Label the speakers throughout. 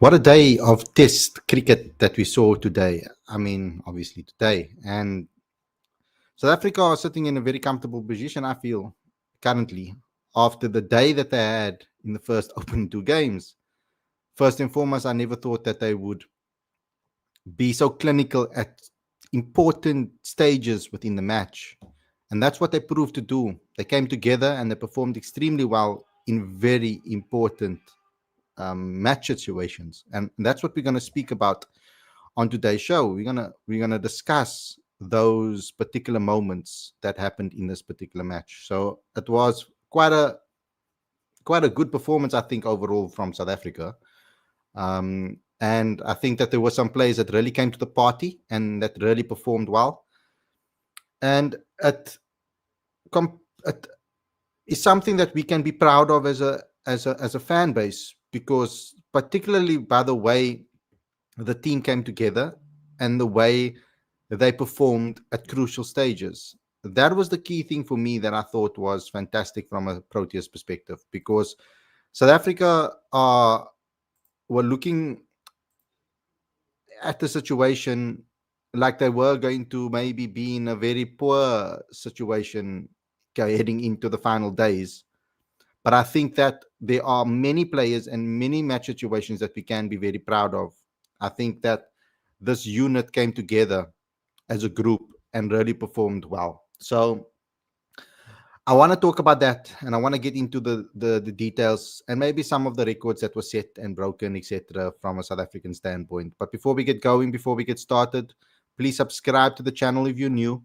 Speaker 1: What a day of test cricket that we saw today. I mean, obviously today. And South Africa are sitting in a very comfortable position, I feel, currently, after the day that they had in the first opening two games. First and foremost, I never thought that they would be so clinical at important stages within the match. And that's what they proved to do. They came together and they performed extremely well in very important match situations. And that's what we're going to speak about on today's show. We're gonna discuss those particular moments that happened in this particular match. So it was quite a good performance, I think, overall from South Africa. And I think that there were some players that really came to the party and that really performed well. And it is something that we can be proud of as a fan base, because particularly by the way the team came together and the way they performed at crucial stages. That was the key thing for me that I thought was fantastic from a Proteas perspective, because South Africa were looking at the situation like they were going to maybe be in a very poor situation heading into the final days. But I think that there are many players and many match situations that we can be very proud of. I think that this unit came together as a group and really performed well. So I want to talk about that, and I want to get into the details and maybe some of the records that were set and broken, etc., from a South African standpoint. But before we get going, before we get started, please subscribe to the channel if you're new.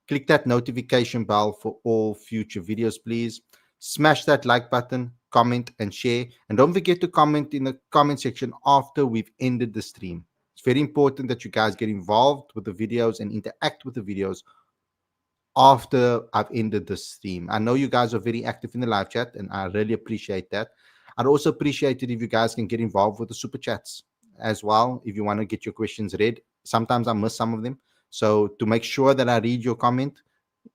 Speaker 1: Click that notification bell for all future videos, please. Smash that like button, comment, and share. And don't forget to comment in the comment section after we've ended the stream. It's very important that you guys get involved with the videos and interact with the videos after I've ended the stream. I know you guys are very active in the live chat, and I really appreciate that. I'd also appreciate it if you guys can get involved with the super chats as well, if you want to get your questions read. Sometimes I miss some of them. So to make sure that I read your comment,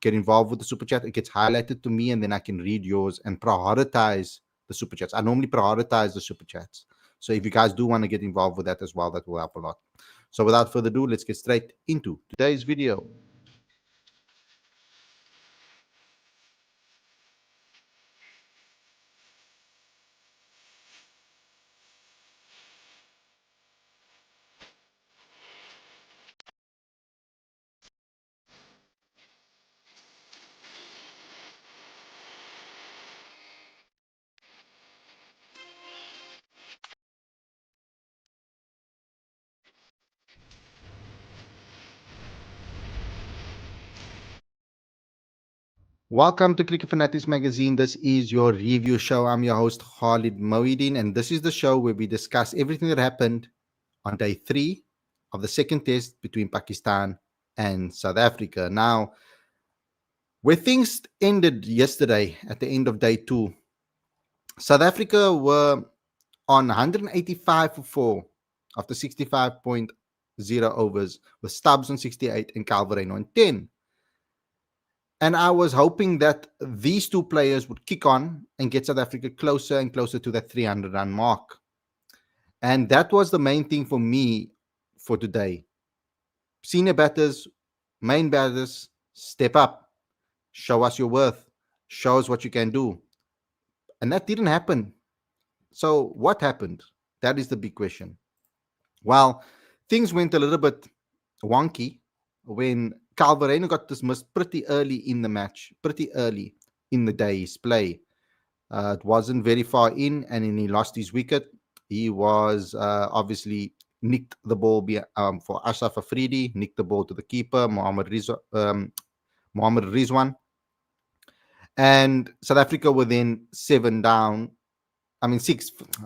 Speaker 1: get involved with the super chat. It gets highlighted to me, and then I can read yours and prioritize the super chats. I normally prioritize the super chats. So if you guys do want to get involved with that as well, that will help a lot. So without further ado, let's get straight into today's video. Welcome to Cricket Fanatics Magazine. This is your review show. I'm your host, Khalid Moeddin, and this is the show where we discuss everything that happened on day 3 of the second test between Pakistan and South Africa. Now, where things ended yesterday at the end of day 2, South Africa were on 185 for 4 after 65.0 overs, with Stubbs on 68 and Calvarino on 10. And I was hoping that these two players would kick on and get South Africa closer and closer to that 300-run mark. And that was the main thing for me for today. Senior batters, main batters, step up. Show us your worth. Show us what you can do. And that didn't happen. So what happened? That is the big question. Well, things went a little bit wonky when Calvarino got dismissed pretty early in the match, pretty early in the day's play. It wasn't very far in, and then he lost his wicket. He was obviously nicked the ball for Ashraf Afridi, nicked the ball to the keeper, Mohammad Rizwan. And South Africa were then 6.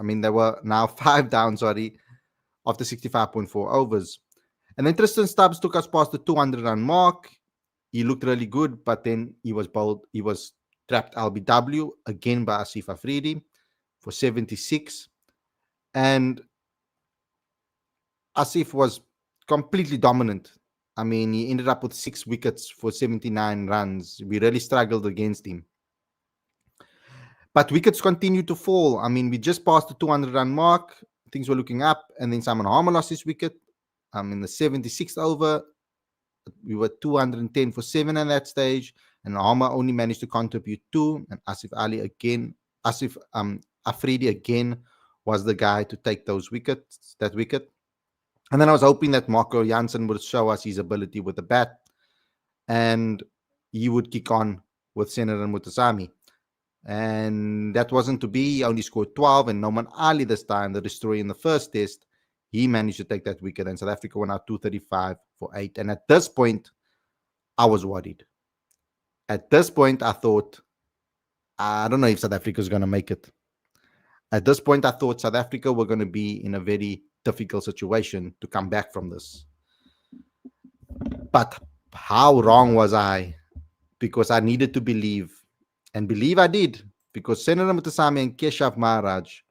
Speaker 1: They were now 5 down, after 65.4 overs. And then Tristan Stubbs took us past the 200-run mark. He looked really good, but then he was bowled. He was trapped LBW again by Asif Afridi for 76. And Asif was completely dominant. I mean, he ended up with 6 wickets for 79 runs. We really struggled against him. But wickets continued to fall. I mean, we just passed the 200-run mark. things were looking up, and then Simon Harmer lost his wicket in the 76th over. We were 210 for 7 at that stage, and Harmer only managed to contribute 2, and Asif Afridi again was the guy to take that wicket. And then I was hoping that Marco Jansen would show us his ability with the bat, and he would kick on with Senator Mutasami. And that wasn't to be. He only scored 12, and Noman Ali this time, the destroyer in the first test, he managed to take that wicket, and South Africa went out 235 for 8. And at this point, I was worried. At this point, I thought, I don't know if South Africa is going to make it. At this point, I thought South Africa were going to be in a very difficult situation to come back from this. But how wrong was I? Because I needed to believe. And believe I did. Because Senator Mutasami and Keshav Maharaj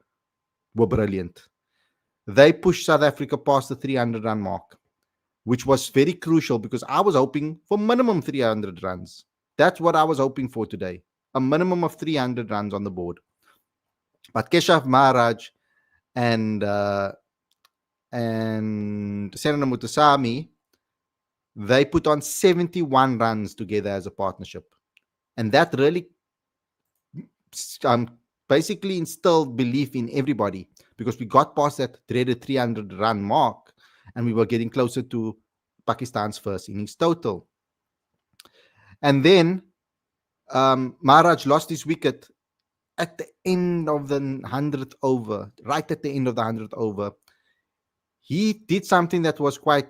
Speaker 1: were brilliant. They pushed South Africa past the 300-run mark, which was very crucial because I was hoping for minimum 300 runs. That's what I was hoping for today. A minimum of 300 runs on the board. But Keshav Maharaj and Senator Mutasami, they put on 71 runs together as a partnership. And that really basically instilled belief in everybody, because we got past that dreaded 300-run mark and we were getting closer to Pakistan's first innings total. And then Maharaj lost his wicket at the end of the 100th over, right at the end of the 100th over. He did something that was quite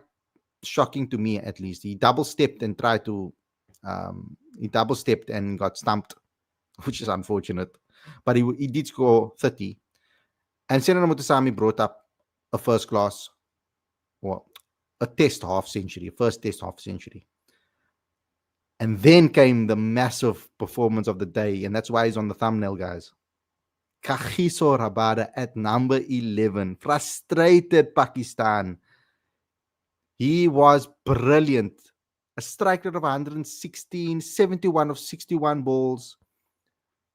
Speaker 1: shocking to me, at least. He double-stepped and tried to... he double-stepped and got stumped, which is unfortunate. But he did score 30. And Senator Mutasami brought up a first-class, or a test half-century, first test half-century. And then came the massive performance of the day, and that's why he's on the thumbnail, guys. Kagiso Rabada at number 11 frustrated Pakistan. He was brilliant. A strike rate of 116, 71 of 61 balls.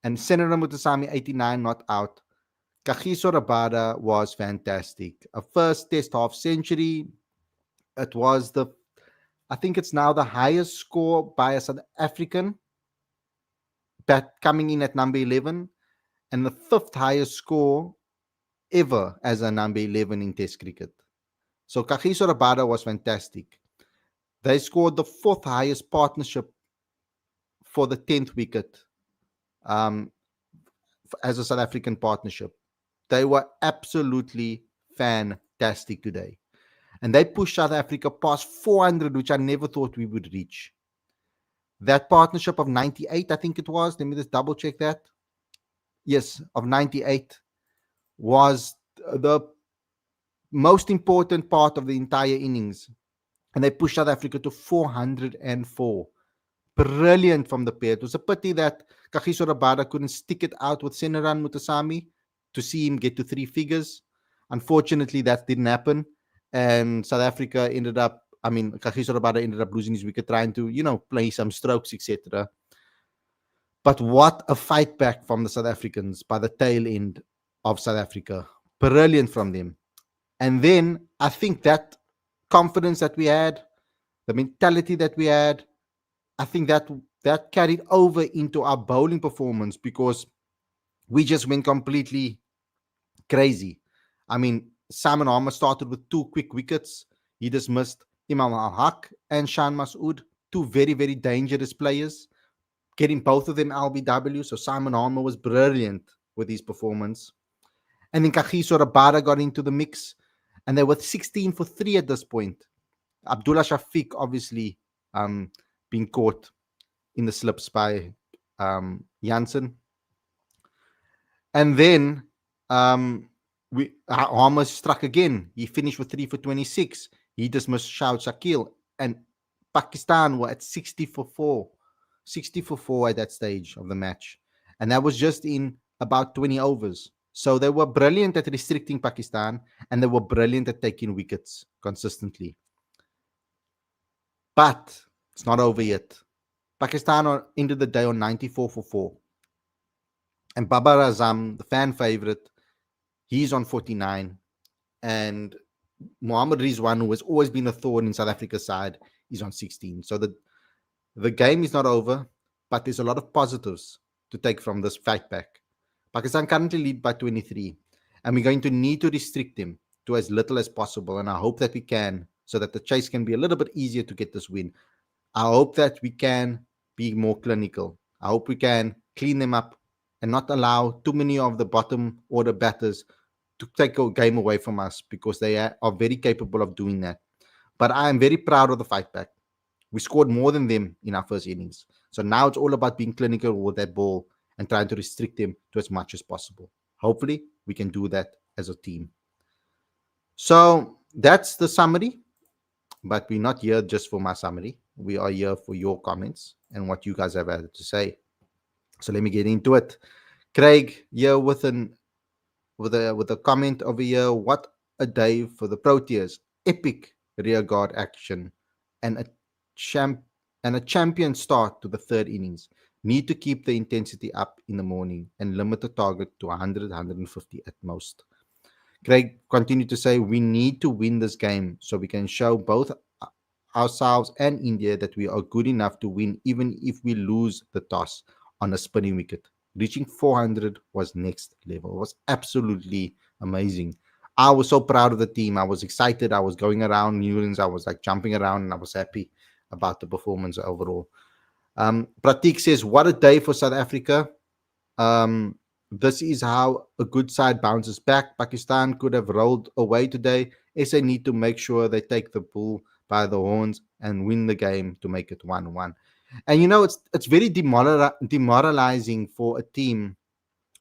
Speaker 1: And Senator Mutasami, 89 not out. Kagiso Rabada was fantastic. A first test half century. It was I think it's now the highest score by a South African, coming in at number 11, and the 5th highest score ever as a number 11 in Test cricket. So Kagiso Rabada was fantastic. They scored the 4th highest partnership for the 10th wicket as a South African partnership. They were absolutely fantastic today. And they pushed South Africa past 400, which I never thought we would reach. That partnership of 98, I think it was. Let me just double check that. Yes, of 98 was the most important part of the entire innings. And they pushed South Africa to 404. Brilliant from the pair. It was a pity that Kagiso Rabada couldn't stick it out with Senaran Mutasami to see him get to 3 figures. Unfortunately, that didn't happen. And South Africa Kagiso Rabada ended up losing his wicket trying to, play some strokes, etc. But what a fight back from the South Africans by the tail end of South Africa. Brilliant from them. And then I think that confidence that we had, the mentality that we had, I think that carried over into our bowling performance, because we just went completely crazy. Simon Harmer started with 2 quick wickets. He dismissed Imam Al-Haq and Shan Masood, 2 very, very dangerous players, getting both of them LBW. So Simon Harmer was brilliant with his performance. And then Kagiso Rabada got into the mix, and they were 16 for 3 at this point. Abdullah Shafiq obviously being caught in the slips by Jansen. And then Harmer struck again. He finished with 3 for 26. He dismissed Shahid Shakil. And Pakistan were at 60 for 4. 60 for 4 at that stage of the match. And that was just in about 20 overs. So they were brilliant at restricting Pakistan, and they were brilliant at taking wickets consistently. But it's not over yet. Pakistan ended the day on 94 for 4. And Babar Azam, the fan favorite, he's on 49. and Mohamed Rizwan, who has always been a thorn in South Africa's side, is on 16. So the game is not over, but there's a lot of positives to take from this fight back. Pakistan currently lead by 23, and we're going to need to restrict them to as little as possible. And I hope that we can, so that the chase can be a little bit easier to get this win. I hope that we can be more clinical. I hope we can clean them up and not allow too many of the bottom order batters to take a game away from us, because they are very capable of doing that. But I am very proud of the fight back. We scored more than them in our first innings. So now it's all about being clinical with that ball and trying to restrict them to as much as possible. Hopefully, we can do that as a team. So that's the summary, but we're not here just for my summary. We are here for your comments and what you guys have had to say. So let me get into it. Craig, here with a comment over here. What a day for the Proteas! Epic rearguard action and champ a champion start to the third innings. Need to keep the intensity up in the morning and limit the target to 100, 150 at most. Craig continued to say, we need to win this game so we can show both ourselves and India that we are good enough to win, even if we lose the toss on a spinning wicket. Reaching 400 was next level. It was absolutely amazing. I was so proud of the team. I was excited. I was going around Newlands. I was like jumping around and I was happy about the performance overall. Pratik says, what a day for South Africa. This is how a good side bounces back. Pakistan could have rolled away today. SA need to make sure they take the bull by the horns and win the game to make it 1-1. And it's very demoralizing for a team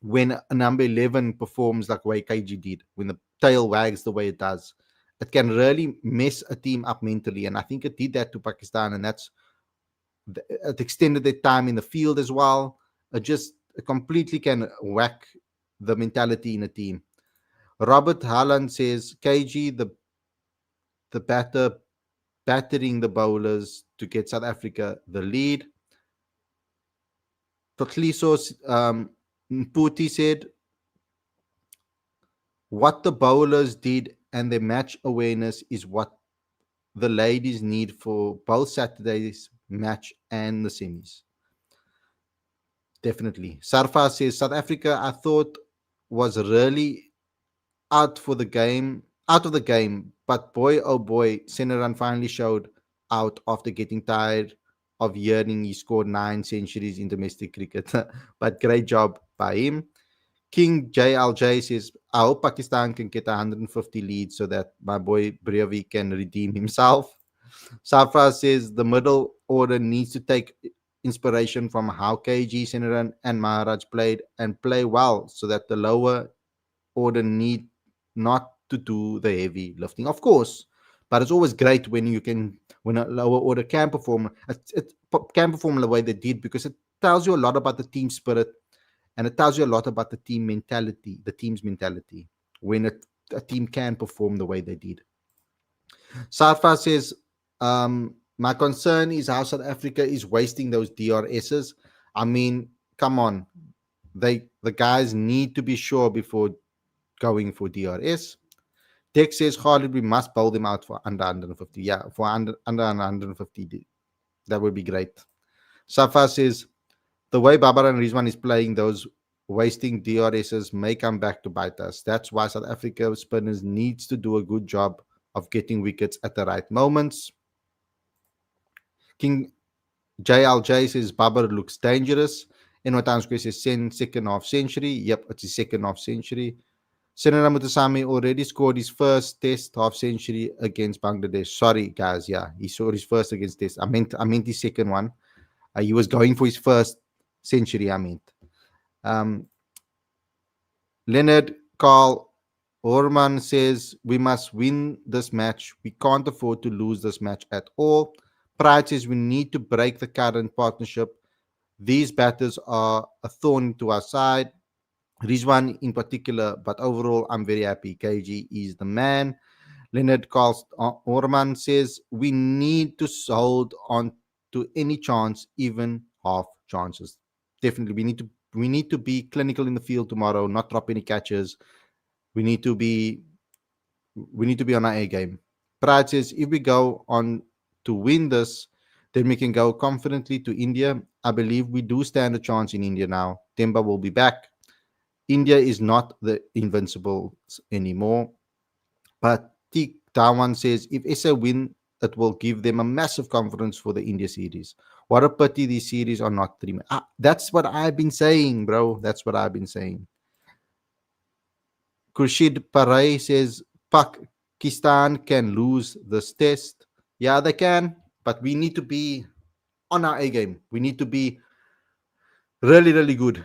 Speaker 1: when a number 11 performs like way KG did, when the tail wags the way it does. It can really mess a team up mentally, and I think it did that to Pakistan, and it extended their time in the field as well. It completely can whack the mentality in a team. Robert Haaland says KG the battering the bowlers to get South Africa the lead. Totliso Mputi said what the bowlers did and their match awareness is what the ladies need for both Saturday's match and the semis. Definitely. Sarfa says South Africa, I thought, was really out of the game. But boy, oh boy, Senaran finally showed out after getting tired of hearing he scored 9 centuries in domestic cricket. But great job by him. King JLJ says, I hope Pakistan can get 150 leads so that my boy Brevi can redeem himself. Safra says the middle order needs to take inspiration from how KG, Senaran, and Maharaj played and play well so that the lower order need not to do the heavy lifting, of course. But it's always great when a lower order can perform. It can perform the way they did, because it tells you a lot about the team spirit, and it tells you a lot about the team's mentality when a team can perform the way they did. Sarfa says, my concern is how South Africa is wasting those DRSs. I mean, come on. The guys need to be sure before going for DRS. Dex says, Khalid, we must bowl them out for under 150. Yeah, for under 150. That would be great. Safa says, the way Babar and Rizwan is playing, those wasting DRSs may come back to bite us. That's why South Africa spinners needs to do a good job of getting wickets at the right moments. King JLJ says Babar looks dangerous. Enwatan Square says second half century. Yep, it's his second half century. Senator Mutasami already scored his first test half century against Bangladesh. Sorry, guys. Yeah, he scored his first against test. I meant his second one. He was going for his first century, I meant. Leonard Carl Orman says, we must win this match. We can't afford to lose this match at all. Pride says we need to break the current partnership. These batters are a thorn to our side. Rizwan in particular, but overall, I'm very happy. KG is the man. Leonard Carl Orman says we need to hold on to any chance, even half chances. Definitely, we need to be clinical in the field tomorrow, not drop any catches. We need to be We need to be on our A game. Pride says if we go on to win this, then we can go confidently to India. I believe we do stand a chance in India now. Temba will be back. India is not the invincibles anymore. But Tik Dhawan says if SA win, it will give them a massive confidence for the India series. What a pity these series are not three. That's what I've been saying, bro. That's what I've been saying. Khurshid Parai says Pakistan can lose this test. Yeah, they can, but we need to be on our A game. We need to be really, really good.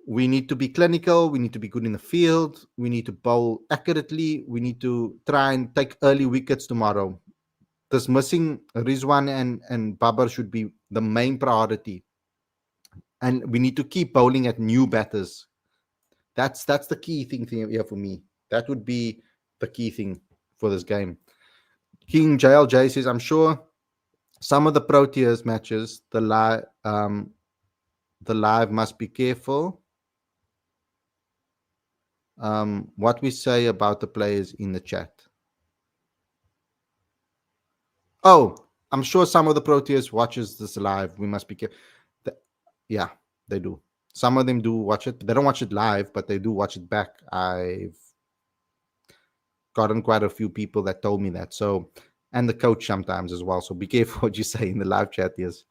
Speaker 1: We need to be clinical. We need to be good in the field. We need to bowl accurately. We need to try and take early wickets tomorrow. This missing Rizwan and Babar should be the main priority. And we need to keep bowling at new batters. That's the key thing here for me. That would be the key thing for this game. King JLJ says, I'm sure some of the Proteas matches, the live must be careful. What we say about the players in the chat. Oh, I'm sure some of the Proteas watches this live. We must be careful. Yeah, they do. Some of them do watch it. They don't watch it live, but they do watch it back. I've gotten quite a few people that told me that. So, and the coach sometimes as well. So be careful what you say in the live chat. Yes,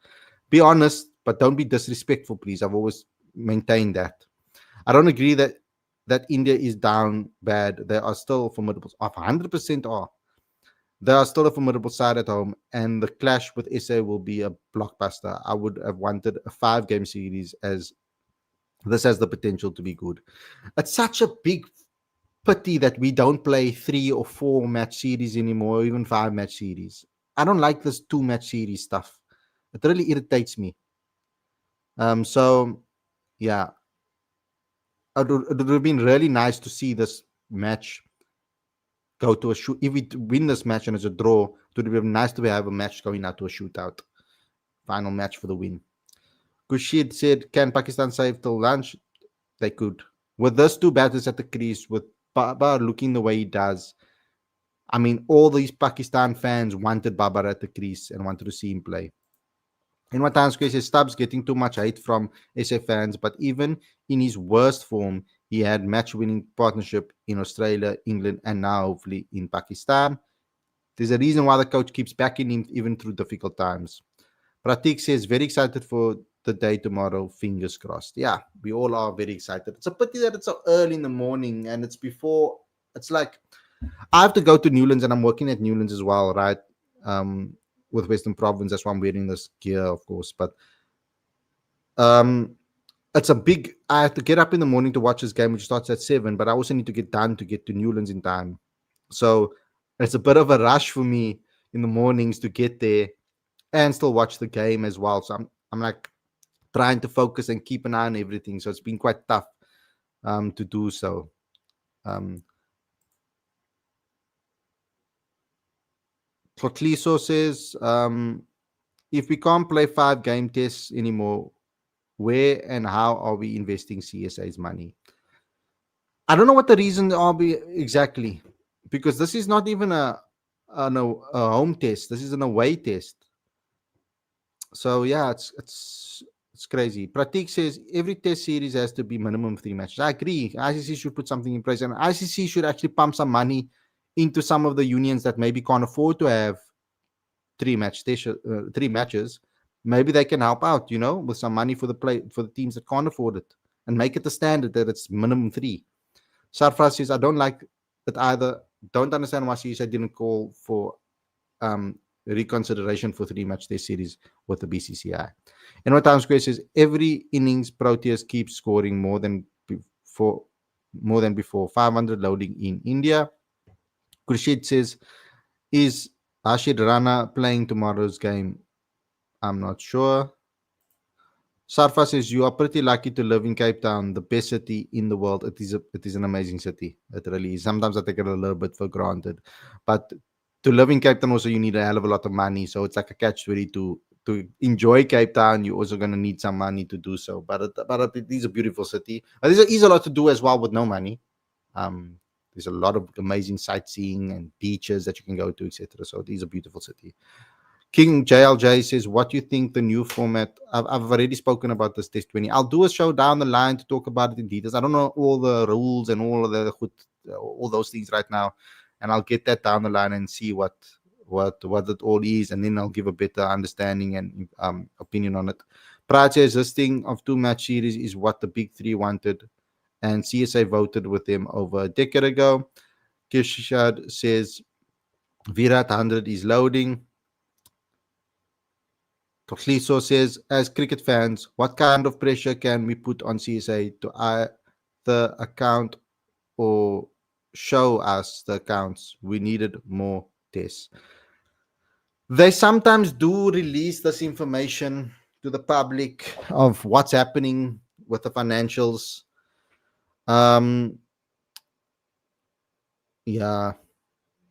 Speaker 1: be honest, but don't be disrespectful, please. I've always maintained that. I don't agree that India is down bad. They are still formidable. 100% are. They are still a formidable side at home, and the clash with SA will be a blockbuster. I would have wanted a 5-game series, as this has the potential to be good. It's such a big pity that we don't play 3 or 4 match series anymore, or even 5-match series. I don't like this 2-match series stuff. It really irritates me. So yeah, it would have been really nice to see this match go to a shoot. If we win this match and it's a draw, it would be nice to have a match going out to a shootout. Final match for the win. Kushid said, can Pakistan save till lunch? They could. With those two batters at the crease, with Babar looking the way he does, I mean, all these Pakistan fans wanted Babar at the crease and wanted to see him play. In my time, says Stubbs getting too much hate from SA fans, but even in his worst form, he had match-winning partnership in Australia, England, and now hopefully in Pakistan. There's a reason why the coach keeps backing him even through difficult times. Pratik says, very excited for the day tomorrow. Fingers crossed. Yeah, we all are very excited. It's a pity that it's so early in the morning and it's before. It's like I have to go to Newlands and I'm working at Newlands as well, right? With Western Province. That's why I'm wearing this gear, of course. But it's a big. I have to get up in the morning to watch this game, which starts at 7. But I also need to get done to get to Newlands in time. So it's a bit of a rush for me in the mornings to get there and still watch the game as well. So I'm like trying to focus and keep an eye on everything. So it's been quite tough to do so. Tliso says, if we can't play 5-game tests anymore, where and how are we investing CSA's money? I don't know what the reason are exactly, because this is not even a home test. This is an away test. So yeah, it's crazy. Pratik says every test series has to be minimum 3 matches. I agree. ICC should put something in place, and ICC should actually pump some money into some of the unions that maybe can't afford to have 3 matches. Maybe they can help out, with some money for the teams that can't afford it, and make it the standard that it's minimum 3. Sarfraz says, I don't like it either. Don't understand why CSA didn't call for reconsideration for 3-match test series with the BCCI. And what Time Square says, every innings Proteas keeps scoring more than before. 500 loading in India. Khurshid says, is Ashid Rana playing tomorrow's game? I'm not sure. Sarfa says, you are pretty lucky to live in Cape Town, the best city in the world. It is an amazing city. It really is. Sometimes I take it a little bit for granted. But to live in Cape Town also, you need a hell of a lot of money. So it's like a catch-22. To enjoy Cape Town, you're also going to need some money to do so. But it is a beautiful city. But there's a lot to do as well with no money. There's a lot of amazing sightseeing and beaches that you can go to, etc. So it is a beautiful city. King JLJ says, what do you think the new format? I've already spoken about this test 20. I'll do a show down the line to talk about it in details. I don't know all the rules and all those things right now, and I'll get that down the line and see what it all is, and then I'll give a better understanding and opinion on it. Prad says this thing of 2-match series is what the big three wanted, and CSA voted with them over a decade ago. Kishad says Virat 100 is loading. Tokliso says, as cricket fans, what kind of pressure can we put on CSA to either account or show us the accounts? We needed more tests. They sometimes do release this information to the public of what's happening with the financials. Yeah.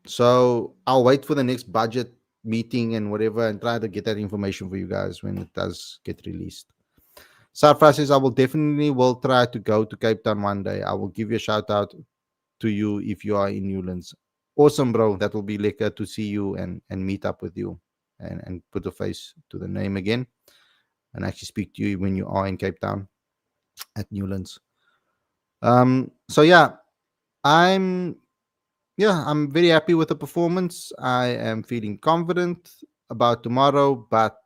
Speaker 1: So I'll wait for the next budget meeting and whatever and try to get that information for you guys when it does get released. Sarfra says, I will try to go to Cape Town one day. I will give you a shout out to you if you are in Newlands. Awesome, bro. That will be lekker to see you and meet up with you and put a face to the name again and actually speak to you when you are in Cape Town at Newlands. So yeah, I'm very happy with the performance. I am feeling confident about tomorrow, but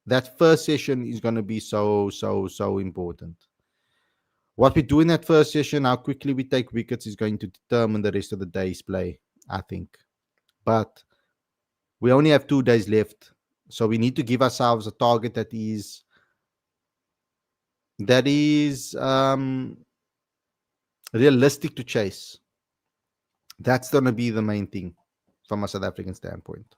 Speaker 1: that first session is going to be so important. What we do in that first session, how quickly we take wickets, is going to determine the rest of the day's play, I think. But we only have 2 days left, so we need to give ourselves a target that is realistic to chase. That's going to be the main thing from a South African standpoint.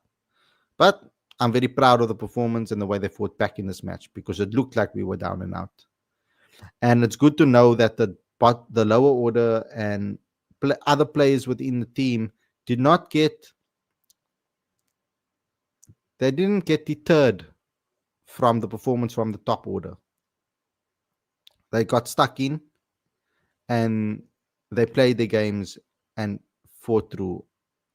Speaker 1: But I'm very proud of the performance and the way they fought back in this match, because it looked like we were down and out. And it's good to know that the lower order and other players within the team didn't get deterred from the performance from the top order. They got stuck in and they played their games and fought through.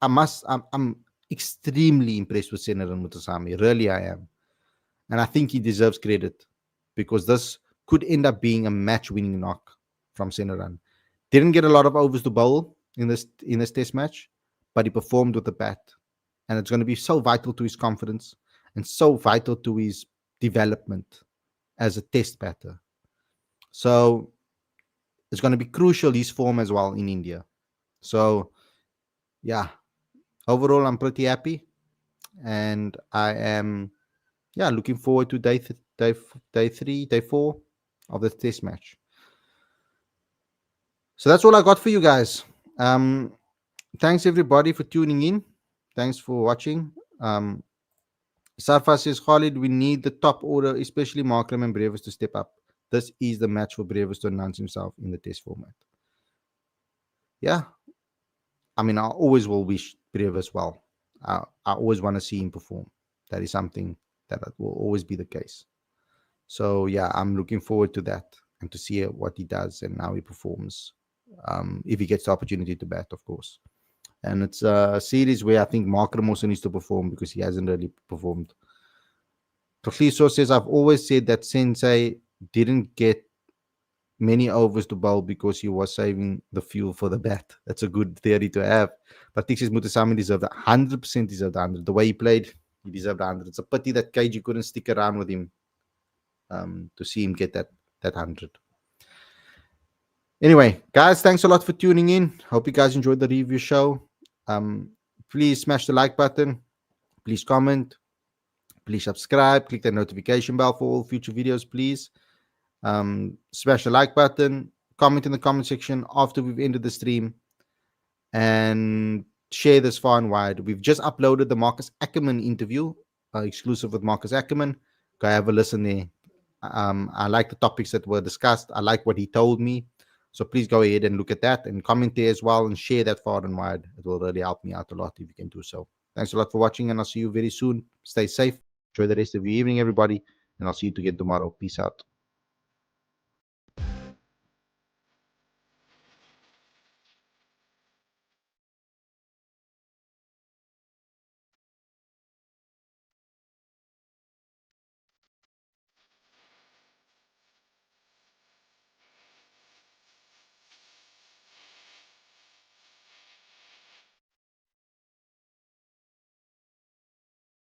Speaker 1: I'm extremely impressed with Senaran Mutasamy. Really, I am. And I think he deserves credit, because this could end up being a match-winning knock from Senaran. Didn't get a lot of overs to bowl in this test match, but he performed with the bat. And it's going to be so vital to his confidence and so vital to his development as a test batter. So it's going to be crucial, his form as well in India. So, yeah, overall, I'm pretty happy. And I am, looking forward to day 3, day 4 of the test match. So that's all I got for you guys. Thanks, everybody, for tuning in. Thanks for watching. Sarfa says, Khalid, we need the top order, especially Markram and Brevis, to step up. This is the match for Brevis to announce himself in the test format. Yeah. I mean, I always will wish Brevis well. I always want to see him perform. That is something that will always be the case. So, yeah, I'm looking forward to that and to see what he does and how he performs. If he gets the opportunity to bat, of course. And it's a series where I think Markram also needs to perform, because he hasn't really performed. Tokliso says, I've always said that Sensei didn't get many overs to bowl because he was saving the fuel for the bat. That's a good theory to have. But Tixis Mutasamy deserved 100% deserved 100. The way he played, he deserved 100. It's a pity that KG couldn't stick around with him to see him get that 100. Anyway, guys, thanks a lot for tuning in. Hope you guys enjoyed the review show. Please smash the like button. Please comment. Please subscribe. Click the notification bell for all future videos, please. Smash the like button. Comment in the comment section after we've ended the stream. And share this far and wide. We've just uploaded the Marcus Ackerman interview, exclusive with Marcus Ackerman. Go have a listen there. I like the topics that were discussed. I like what he told me. So please go ahead and look at that and comment there as well and share that far and wide. It will really help me out a lot if you can do so. Thanks a lot for watching, and I'll see you very soon. Stay safe. Enjoy the rest of your evening, everybody, and I'll see you again tomorrow. Peace out.